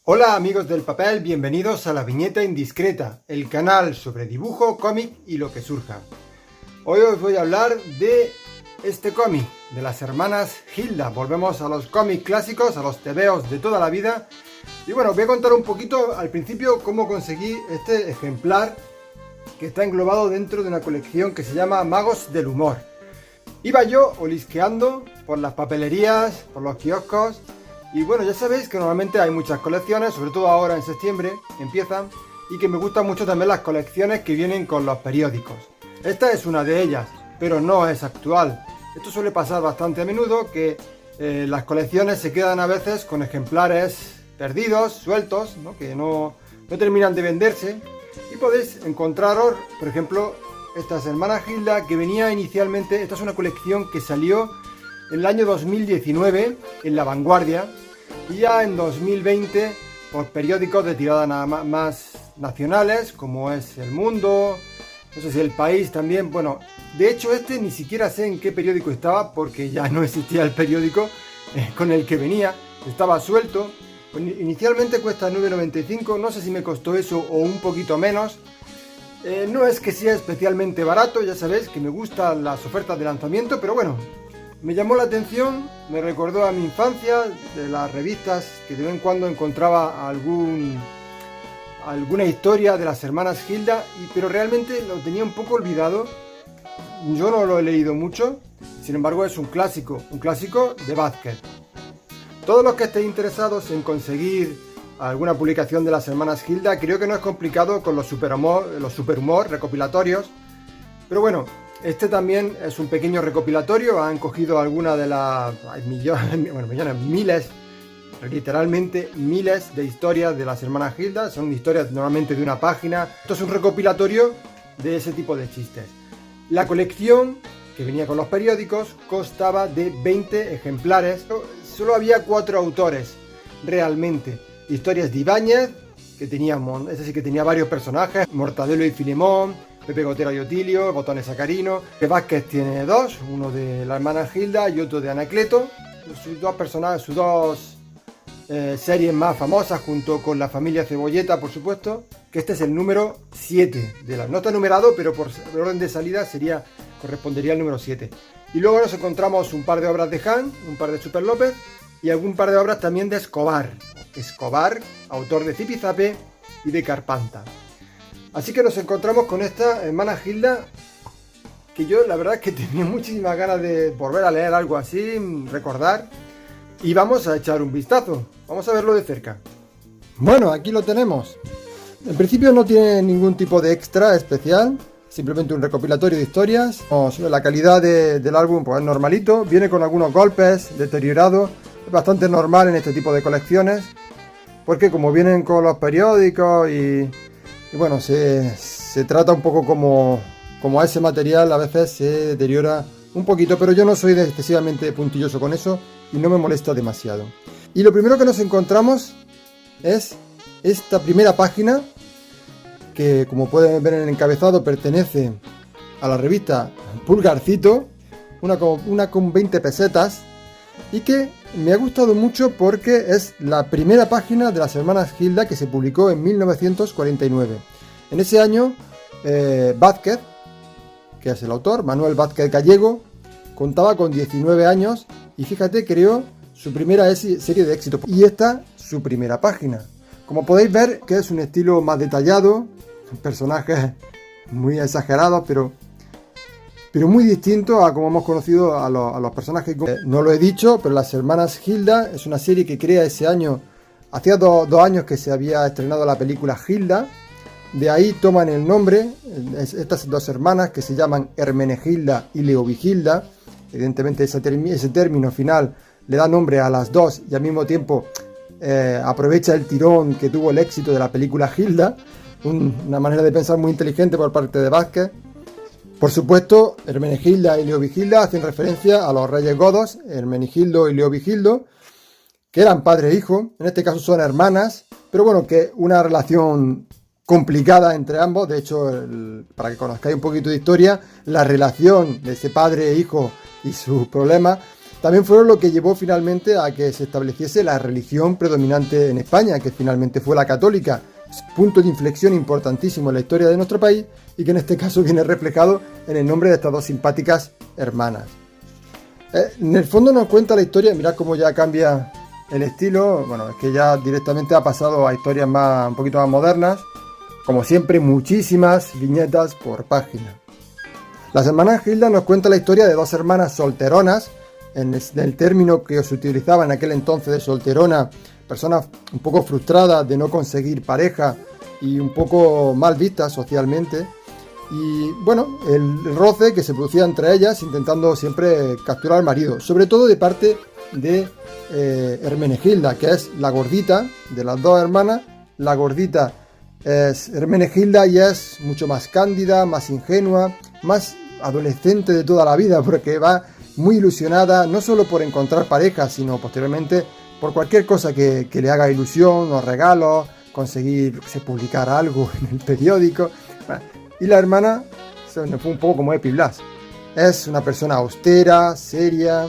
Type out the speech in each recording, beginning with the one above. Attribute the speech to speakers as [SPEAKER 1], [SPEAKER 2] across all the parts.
[SPEAKER 1] Hola amigos del papel, bienvenidos a La Viñeta Indiscreta, el canal sobre dibujo, cómic y lo que surja. Hoy os voy a hablar de este cómic, de las hermanas Hilda. Volvemos a los cómics clásicos, a los tebeos de toda la vida. Y bueno, os voy a contar un poquito al principio cómo conseguí este ejemplar que está englobado dentro de una colección que se llama Magos del Humor. Iba yo olisqueando por las papelerías, por los kioscos. Y bueno, ya sabéis que normalmente hay muchas colecciones, sobre todo ahora en septiembre empiezan, y que me gustan mucho también las colecciones que vienen con los periódicos. Esta es una de ellas, pero no es actual. Esto suele pasar bastante a menudo, que las colecciones se quedan a veces con ejemplares perdidos, sueltos, ¿no? Que no terminan de venderse. Y podéis encontraros, por ejemplo, estas hermanas Hilda, que venía inicialmente, esta es una colección que salió en el año 2019 en La Vanguardia, y ya en 2020 por periódicos de tirada nada más nacionales, como es El Mundo, no sé si El País también. Bueno, de hecho este ni siquiera sé en qué periódico estaba, porque ya no existía el periódico con el que venía, estaba suelto. Inicialmente cuesta 9,95, no sé si me costó eso o un poquito menos. No es que sea especialmente barato, ya sabéis que me gustan las ofertas de lanzamiento, pero bueno, me llamó la atención, me recordó a mi infancia, de las revistas que de vez en cuando encontraba alguna historia de las hermanas Hilda, pero realmente lo tenía un poco olvidado. Yo no lo he leído mucho, sin embargo es un clásico de Vázquez. Todos los que estéis interesados en conseguir alguna publicación de las hermanas Hilda, creo que no es complicado con los superhumor recopilatorios, pero bueno, este también es un pequeño recopilatorio. Han cogido alguna de las miles, literalmente miles de historias de las hermanas Hilda. Son historias normalmente de una página. Esto es un recopilatorio de ese tipo de chistes. La colección, que venía con los periódicos, constaba de 20 ejemplares. Solo había 4 autores realmente. Historias de Ibáñez, que tenía varios personajes: Mortadelo y Filemón, Pepe Gotera y Otilio, Botones Sacarino. Vázquez tiene 2, uno de la hermana Hilda y otro de Anacleto. Sus dos series más famosas, junto con la familia Cebolleta, por supuesto. Que este es el número 7. No está numerado, pero por orden de salida correspondería al número 7. Y luego nos encontramos un par de obras de Han, un par de Super López y algún par de obras también de Escobar. Escobar, autor de Zipizape y de Carpanta. Así que nos encontramos con esta hermana Hilda, que yo la verdad es que tenía muchísimas ganas de volver a leer algo así, recordar, y vamos a echar un vistazo, vamos a verlo de cerca. Bueno, aquí lo tenemos. En principio no tiene ningún tipo de extra especial, simplemente un recopilatorio de historias. La calidad del álbum pues es normalito, viene con algunos golpes, deteriorado, es bastante normal en este tipo de colecciones, porque como vienen con los periódicos y bueno, se trata un poco como ese material a veces se deteriora un poquito, pero yo no soy excesivamente puntilloso con eso y no me molesta demasiado. Y lo primero que nos encontramos es esta primera página, que como pueden ver en el encabezado pertenece a la revista Pulgarcito, una con 20 pesetas, y que me ha gustado mucho porque es la primera página de las hermanas Hilda, que se publicó en 1949. En ese año, Vázquez, que es el autor, Manuel Vázquez Gallego, contaba con 19 años y fíjate, creó su primera serie de éxito. Y esta, su primera página. Como podéis ver, que es un estilo más detallado, personajes muy exagerados, pero muy distinto a como hemos conocido a los personajes. No lo he dicho, pero las hermanas Hilda es una serie que crea ese año. Hacía 2 años que se había estrenado la película Hilda. De ahí toman el nombre estas 2 hermanas, que se llaman Hermenegilda y Leovigilda. Evidentemente ese término final le da nombre a las 2 y al mismo tiempo aprovecha el tirón que tuvo el éxito de la película Hilda. Una manera de pensar muy inteligente por parte de Vázquez. Por supuesto, Hermenegilda y Leovigilda hacen referencia a los reyes godos, Hermenegildo y Leovigildo, que eran padre e hijo. En este caso son hermanas, pero bueno, que una relación complicada entre ambos. De hecho, para que conozcáis un poquito de historia, la relación de ese padre e hijo y sus problemas también fueron lo que llevó finalmente a que se estableciese la religión predominante en España, que finalmente fue la católica, punto de inflexión importantísimo en la historia de nuestro país y que en este caso viene reflejado en el nombre de estas dos simpáticas hermanas. En el fondo nos cuenta la historia, mirad cómo ya cambia el estilo, bueno, es que ya directamente ha pasado a historias un poquito más modernas, como siempre muchísimas viñetas por página. Las hermanas Gilda nos cuenta la historia de dos hermanas solteronas, en el término que se utilizaba en aquel entonces de solterona, personas un poco frustradas de no conseguir pareja y un poco mal vistas socialmente. Y bueno, el roce que se producía entre ellas intentando siempre capturar al marido, sobre todo de parte de Hermenegilda, que es la gordita de las dos hermanas. La gordita es Hermenegilda y es mucho más cándida, más ingenua, más adolescente de toda la vida, porque va muy ilusionada no solo por encontrar pareja, sino posteriormente por cualquier cosa que le haga ilusión, o regalos, conseguir publicar algo en el periódico. Y la hermana fue un poco como Epi Blas. Es una persona austera, seria,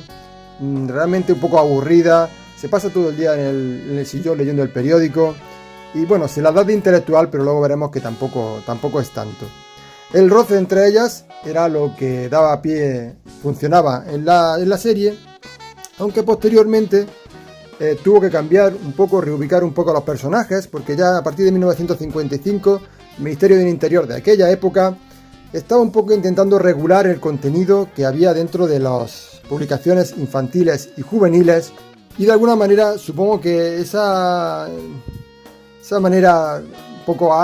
[SPEAKER 1] realmente un poco aburrida, se pasa todo el día en el sillón leyendo el periódico y bueno, se la da de intelectual, pero luego veremos que tampoco es tanto. El roce entre ellas era lo que daba pie, funcionaba en la serie, aunque posteriormente tuvo que cambiar un poco, reubicar un poco a los personajes, porque ya a partir de 1955 el Ministerio del Interior de aquella época estaba un poco intentando regular el contenido que había dentro de las publicaciones infantiles y juveniles, y de alguna manera supongo que esa manera un poco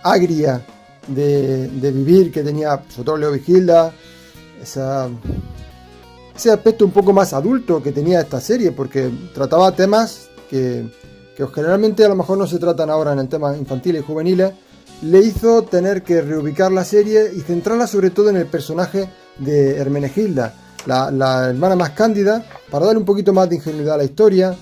[SPEAKER 1] agria de vivir que tenía sobre todo Leo Vigilda, ese aspecto un poco más adulto que tenía esta serie, porque trataba temas que generalmente a lo mejor no se tratan ahora en el tema infantiles y juveniles, le hizo tener que reubicar la serie y centrarla sobre todo en el personaje de Hermenegilda, la hermana más cándida, para darle un poquito más de ingenuidad a la historia.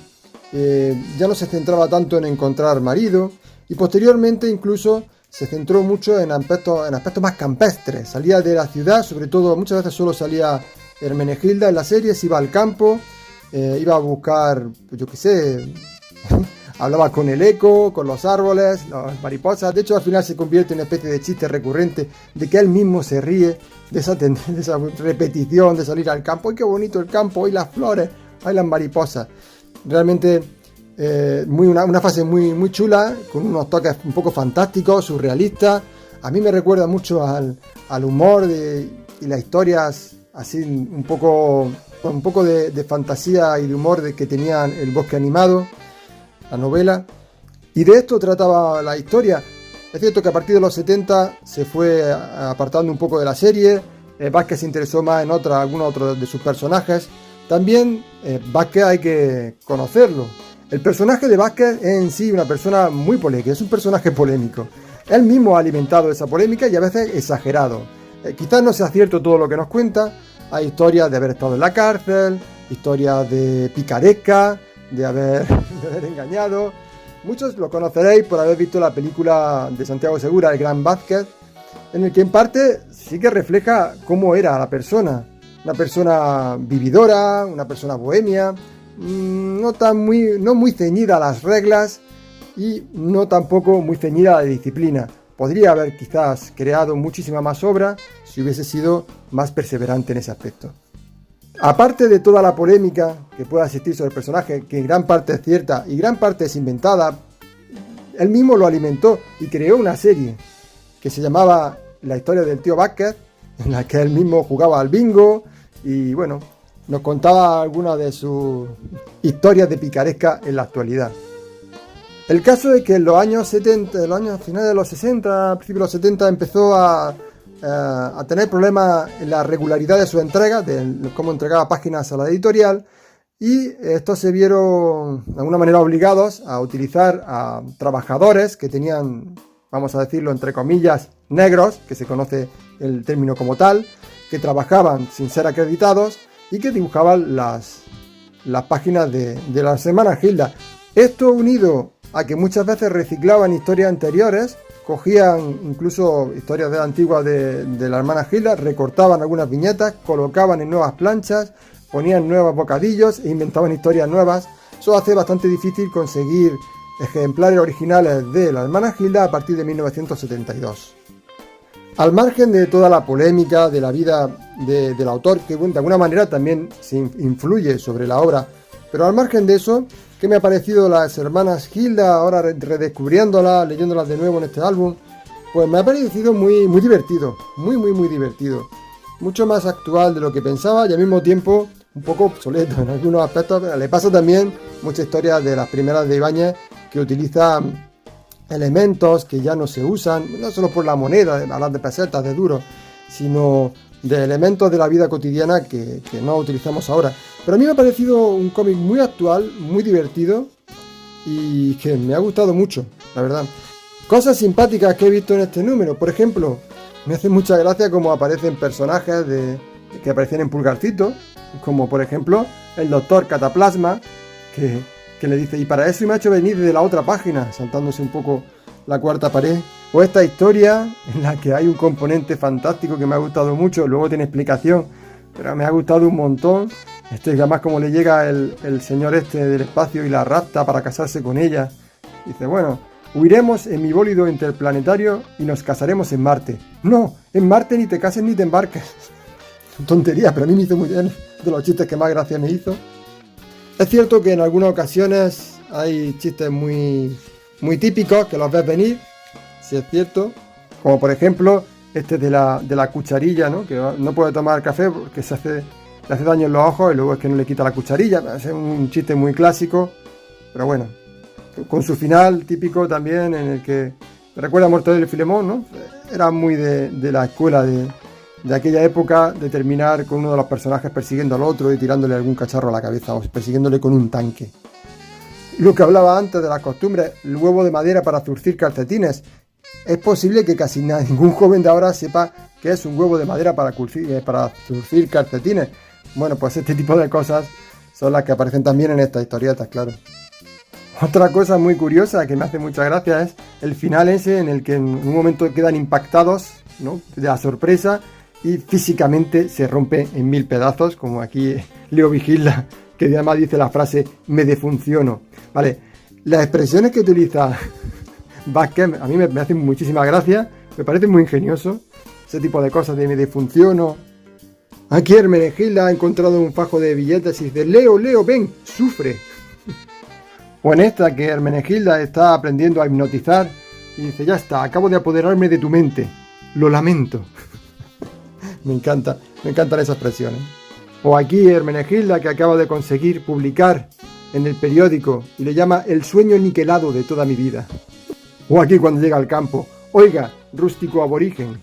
[SPEAKER 1] Ya no se centraba tanto en encontrar marido y posteriormente incluso se centró mucho en aspectos más campestres. Salía de la ciudad, sobre todo muchas veces solo salía Hermenegilda en la serie, se iba al campo, iba a buscar, pues yo qué sé, hablaba con el eco, con los árboles, las mariposas. De hecho, al final se convierte en una especie de chiste recurrente de que él mismo se ríe de esa repetición de salir al campo. ¡Ay, qué bonito el campo! ¡Ay, las flores! ¡Ay, las mariposas! Realmente una fase muy, muy chula, con unos toques un poco fantásticos, surrealistas. A mí me recuerda mucho al humor y las historias así un poco de fantasía y de humor que tenían El Bosque Animado, la novela, y de esto trataba la historia. Es cierto que a partir de los 70 se fue apartando un poco de la serie. Vázquez se interesó más en algunos otros de sus personajes. También Vázquez hay que conocerlo. El personaje de Vázquez es en sí una persona muy polémica, es un personaje polémico. Él mismo ha alimentado esa polémica y a veces exagerado. Quizás no sea cierto todo lo que nos cuenta. Hay historias de haber estado en la cárcel, historias de picaresca, de haber engañado. Muchos lo conoceréis por haber visto la película de Santiago Segura, El Gran Vázquez, en el que en parte sí que refleja cómo era la persona. Una persona vividora, una persona bohemia, no muy ceñida a las reglas y no tampoco muy ceñida a la disciplina. Podría haber quizás creado muchísima más obra si hubiese sido más perseverante en ese aspecto. Aparte de toda la polémica que pueda existir sobre el personaje, que en gran parte es cierta y gran parte es inventada, él mismo lo alimentó y creó una serie que se llamaba La historia del tío Vázquez, en la que él mismo jugaba al bingo y bueno, nos contaba algunas de sus historias de picaresca en la actualidad. El caso es que en los años 70, finales de los 60, principios de los 70, empezó a tener problemas en la regularidad de su entrega, de cómo entregaba páginas a la editorial, y estos se vieron de alguna manera obligados a utilizar a trabajadores que tenían, vamos a decirlo entre comillas, negros, que se conoce el término como tal, que trabajaban sin ser acreditados y que dibujaban las páginas de las hermanas Gilda. Esto unido a que muchas veces reciclaban historias anteriores, cogían incluso historias antiguas de la hermana Gilda, recortaban algunas viñetas, colocaban en nuevas planchas, ponían nuevos bocadillos e inventaban historias nuevas. Eso hace bastante difícil conseguir ejemplares originales de la hermana Hilda a partir de 1972. Al margen de toda la polémica de la vida del autor, que de alguna manera también se influye sobre la obra, pero al margen de eso, ¿qué me ha parecido las hermanas Hilda ahora redescubriéndolas, leyéndolas de nuevo en este álbum? Pues me ha parecido muy divertido, muy divertido. Mucho más actual de lo que pensaba y al mismo tiempo un poco obsoleto en algunos aspectos. Le pasa también muchas historias de las primeras de Ibáñez que utilizan elementos que ya no se usan, no solo por la moneda, hablar de pesetas, de duros, sino de elementos de la vida cotidiana que no utilizamos ahora. Pero a mí me ha parecido un cómic muy actual, muy divertido y que me ha gustado mucho, la verdad. Cosas simpáticas que he visto en este número, por ejemplo, me hace mucha gracia cómo aparecen personajes que aparecían en Pulgarcito, como por ejemplo el doctor Cataplasma, que le dice, y para eso me ha hecho venir de la otra página, saltándose un poco la cuarta pared. O esta historia en la que hay un componente fantástico que me ha gustado mucho, luego tiene explicación, pero me ha gustado un montón. Además como le llega el señor este del espacio y la rapta para casarse con ella. Dice, bueno, huiremos en mi bólido interplanetario y nos casaremos en Marte. No, en Marte ni te cases ni te embarques. Tontería, pero a mí me hizo muy bien, de los chistes que más gracia me hizo. Es cierto que en algunas ocasiones hay chistes muy típicos que los ves venir, si es cierto, como por ejemplo este de la cucharilla, ¿no? Que no puede tomar café porque le hace daño en los ojos y luego es que no le quita la cucharilla. Es un chiste muy clásico, pero bueno, con su final típico también en el que me recuerda a Mortadelo y Filemón, ¿no? Era muy de la escuela de aquella época, de terminar con uno de los personajes persiguiendo al otro y tirándole algún cacharro a la cabeza o persiguiéndole con un tanque. Lo que hablaba antes de las costumbres, el huevo de madera para zurcir calcetines. Es posible que casi ningún joven de ahora sepa qué es un huevo de madera para zurcir calcetines. Bueno, pues este tipo de cosas son las que aparecen también en estas historietas, claro. Otra cosa muy curiosa que me hace mucha gracia es el final ese en el que en un momento quedan impactados, ¿no?, de la sorpresa, y físicamente se rompe en 1000 pedazos, como aquí Leo Vigila, que además dice la frase me defunciono. Vale, las expresiones que utiliza Vázquez a mí me hacen muchísima gracia, me parece muy ingenioso, ese tipo de cosas de me defunciono. Aquí Hermenegilda ha encontrado un fajo de billetes y dice, Leo, ven, sufre. O en esta que Hermenegilda está aprendiendo a hipnotizar y dice, ya está, acabo de apoderarme de tu mente, lo lamento. Me encantan esas expresiones. O aquí Hermenegilda que acaba de conseguir publicar en el periódico y le llama el sueño niquelado de toda mi vida. O aquí cuando llega al campo, oiga, rústico aborigen.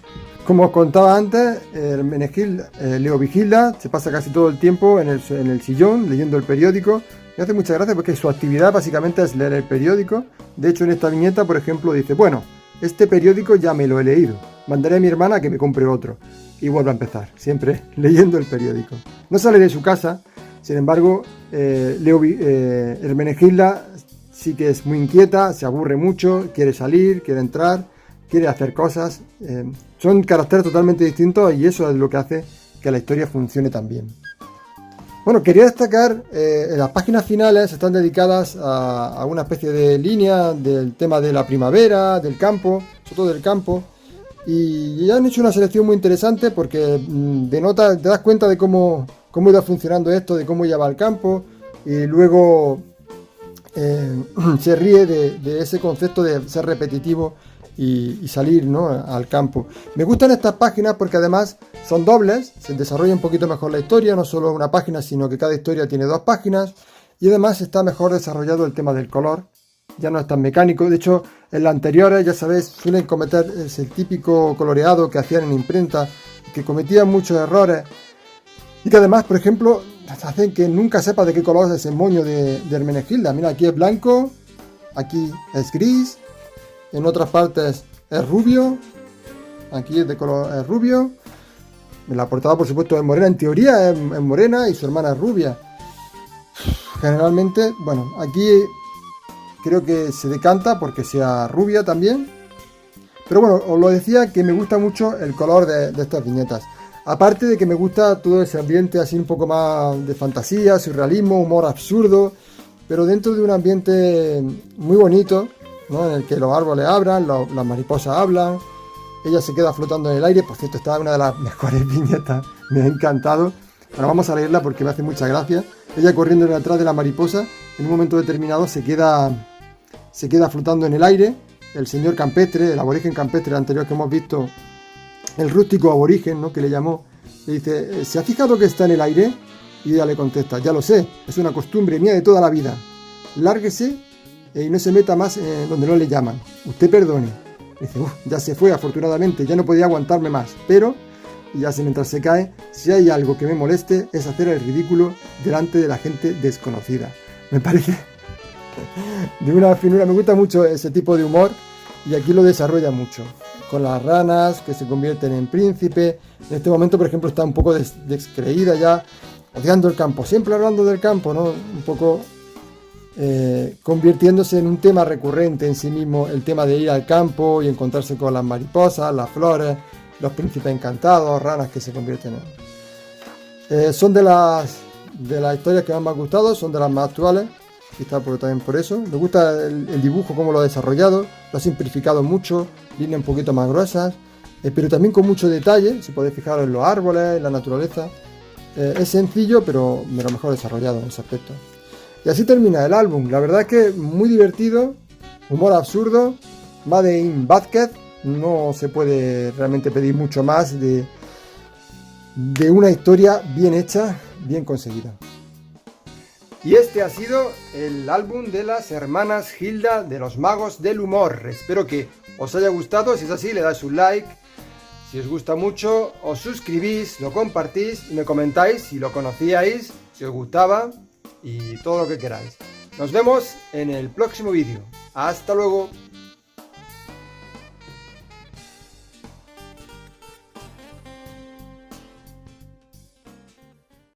[SPEAKER 1] Como os contaba antes, Leo Vigila se pasa casi todo el tiempo en el sillón leyendo el periódico. Me hace mucha gracia porque su actividad básicamente es leer el periódico. De hecho, en esta viñeta, por ejemplo, dice, bueno, este periódico ya me lo he leído. Mandaré a mi hermana a que me compre otro. Y vuelve a empezar, siempre leyendo el periódico. No sale de su casa, sin embargo, Hermenegilda sí que es muy inquieta, se aburre mucho, quiere salir, quiere entrar, quiere hacer cosas. Son caracteres totalmente distintos y eso es lo que hace que la historia funcione tan bien. Bueno, quería destacar, las páginas finales están dedicadas a una especie de línea del tema de la primavera, del campo, sobre todo del campo. Y han hecho una selección muy interesante porque te das cuenta de cómo iba funcionando esto, de cómo lleva al campo, y luego se ríe de ese concepto de ser repetitivo y salir, ¿no?, al campo. Me gustan estas páginas porque además son dobles, se desarrolla un poquito mejor la historia, no solo una página, sino que cada historia tiene 2 páginas, y además está mejor desarrollado el tema del color. Ya no es tan mecánico. De hecho, en las anteriores, ya sabéis, suelen cometer el típico coloreado que hacían en imprenta, que cometían muchos errores y que además, por ejemplo, hacen que nunca sepas de qué color es el moño de Hermenegilda. Mira, aquí es blanco, aquí es gris, en otras partes es rubio, aquí es de color rubio. En la portada, por supuesto, es morena, en teoría es morena y su hermana es rubia. Generalmente, bueno, aquí creo que se decanta porque sea rubia también. Pero bueno, os lo decía que me gusta mucho el color de estas viñetas. Aparte de que me gusta todo ese ambiente así un poco más de fantasía, surrealismo, humor absurdo, pero dentro de un ambiente muy bonito, ¿no? En el que los árboles hablan, las mariposas hablan, ella se queda flotando en el aire. Por cierto, esta es una de las mejores viñetas, me ha encantado. Ahora vamos a leerla porque me hace mucha gracia. Ella corriendo detrás de la mariposa, en un momento determinado se queda flotando en el aire. El señor campestre, el aborigen campestre anterior que hemos visto, el rústico aborigen, ¿no? Que le llamó, le dice: ¿se ha fijado que está en el aire? Y ella le contesta: ya lo sé, es una costumbre mía de toda la vida. Lárguese y no se meta más donde no le llaman. Usted perdone. Dice: ya se fue, afortunadamente, ya no podía aguantarme más, pero, y ya mientras se cae, si hay algo que me moleste es hacer el ridículo delante de la gente desconocida. Me parece de una finura, me gusta mucho ese tipo de humor, y aquí lo desarrolla mucho, con las ranas que se convierten en príncipe. En este momento, por ejemplo, está un poco descreída ya, odiando el campo, siempre hablando del campo, ¿no? Un poco convirtiéndose en un tema recurrente en sí mismo, el tema de ir al campo y encontrarse con las mariposas, las flores, los príncipes encantados, ranas que se convierten en... son de las historias que más me han gustado, son de las más actuales, quizá también por eso. Me gusta el dibujo, cómo lo ha desarrollado, lo ha simplificado mucho, líneas un poquito más gruesas, pero también con mucho detalle. Si podéis fijaros en los árboles, en la naturaleza. Es sencillo, pero lo mejor desarrollado en ese aspecto. Y así termina el álbum. La verdad es que muy divertido, humor absurdo, Made in Vázquez. No se puede realmente pedir mucho más de una historia bien hecha, bien conseguida. Y este ha sido el álbum de las hermanas Hilda de los Magos del Humor. Espero que os haya gustado. Si es así, le dais un like. Si os gusta mucho, os suscribís, lo compartís y me comentáis si lo conocíais, si os gustaba y todo lo que queráis. Nos vemos en el próximo vídeo. ¡Hasta luego!